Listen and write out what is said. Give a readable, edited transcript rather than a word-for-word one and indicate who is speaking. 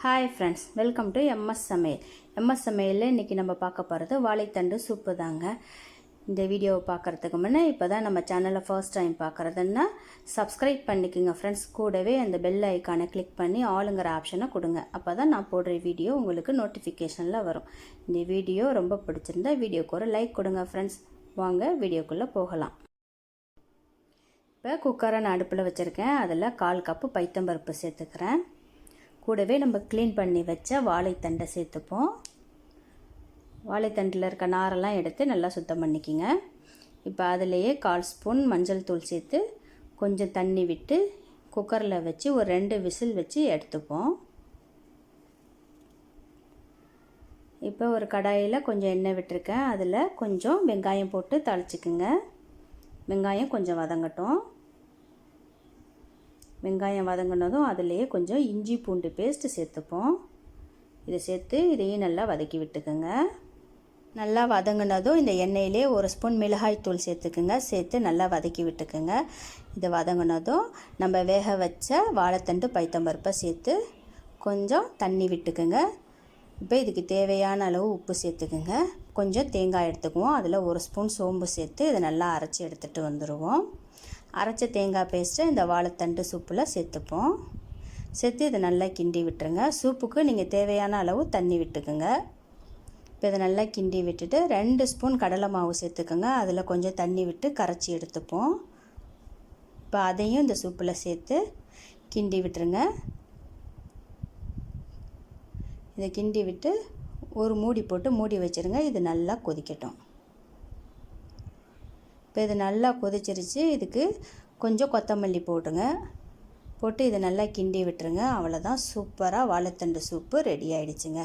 Speaker 1: Hi friends, welcome to MS சமையலில் இன்றைக்கி நம்ம பார்க்க போகிறது வாழைத்தண்டு சூப்பு தாங்க. இந்த வீடியோவை பார்க்குறதுக்கு முன்னே இப்போ தான் நம்ம சேனலை ஃபர்ஸ்ட் டைம் பார்க்குறதுன்னா சப்ஸ்கிரைப் பண்ணிக்கோங்க ஃப்ரெண்ட்ஸ். கூடவே அந்த பெல் ஐக்கானை கிளிக் பண்ணி ஆளுங்கிற ஆப்ஷனை கொடுங்க. அப்போ தான் நான் போடுற வீடியோ உங்களுக்கு நோட்டிஃபிகேஷனில் வரும். இந்த வீடியோ ரொம்ப பிடிச்சிருந்தா வீடியோக்கு ஒரு லைக் கொடுங்க ஃப்ரெண்ட்ஸ். வாங்க வீடியோக்குள்ளே போகலாம். இப்போ குக்கரை நான் அடுப்பில் வச்சுருக்கேன். அதில் 1/4 கப்பு பைத்தம்பருப்பு சேர்த்துக்கிறேன். கூடவே நம்ம க்ளீன் பண்ணி வச்ச வாழைத்தண்டை சேர்த்துப்போம். வாழைத்தண்டில் இருக்க நாரெல்லாம் எடுத்து நல்லா சுத்தம் பண்ணிக்கிங்க. இப்போ அதிலேயே 1/4 ஸ்பூன் மஞ்சள் தூள் சேர்த்து கொஞ்சம் தண்ணி விட்டு குக்கரில் வச்சு ஒரு 2 விசில் வச்சு எடுத்துப்போம். இப்போ ஒரு கடாயில் கொஞ்சம் எண்ணெய் விட்டுருக்கேன். அதில் கொஞ்சம் வெங்காயம் போட்டு தாளிச்சிக்குங்க. வெங்காயம் கொஞ்சம் வதங்கட்டும். வெங்காயம் வதங்கினதும் அதிலேயே கொஞ்சம் இஞ்சி பூண்டு பேஸ்ட்டு சேர்த்துப்போம். இதை சேர்த்து இதையும் நல்லா வதக்கி விட்டுக்குங்க. நல்லா வதங்கினதும் இந்த எண்ணெயிலே 1 ஸ்பூன் மிளகாய் தூள் சேர்த்துக்குங்க. சேர்த்து நல்லா வதக்கி விட்டுக்குங்க. இதை வதங்கினதும் நம்ம வேக வச்ச வாழைத்தண்டு பைத்தம்பருப்பை சேர்த்து கொஞ்சம் தண்ணி விட்டுக்குங்க. இப்போ இதுக்கு தேவையான அளவு உப்பு சேர்த்துக்குங்க. கொஞ்சம் தேங்காய் எடுத்துக்குவோம். அதில் 1 ஸ்பூன் சோம்பு சேர்த்து இதை நல்லா அரைச்சி எடுத்துகிட்டு வந்துடுவோம். அரைச்ச தேங்காய் பேஸ்ட்டை இந்த வாழைத்தண்டு சூப்பில் சேர்த்துப்போம். சேர்த்து இதை நல்லா கிண்டி விட்டுருங்க. சூப்புக்கு நீங்கள் தேவையான அளவு தண்ணி விட்டுக்குங்க. இப்போ இதை நல்லா கிண்டி விட்டுட்டு 2 ஸ்பூன் கடலை மாவு சேர்த்துக்கோங்க. அதில் கொஞ்சம் தண்ணி விட்டு கரைச்சி எடுத்துப்போம். இப்போ அதையும் இந்த சூப்பில் சேர்த்து கிண்டி விட்டுருங்க. இதை கிண்டி விட்டு ஒரு மூடி போட்டு மூடி வச்சுருங்க. இது நல்லா கொதிக்கட்டும். இப்போ இது நல்லா கொதிச்சிருச்சு. இதுக்கு கொஞ்சம் கொத்தமல்லி போட்டுங்க. போட்டு இதை நல்லா கிண்டி விட்டுருங்க. அவ்வளோதான், சூப்பராக வாழைத்தண்டு சூப்பு ரெடி ஆகிடுச்சுங்க.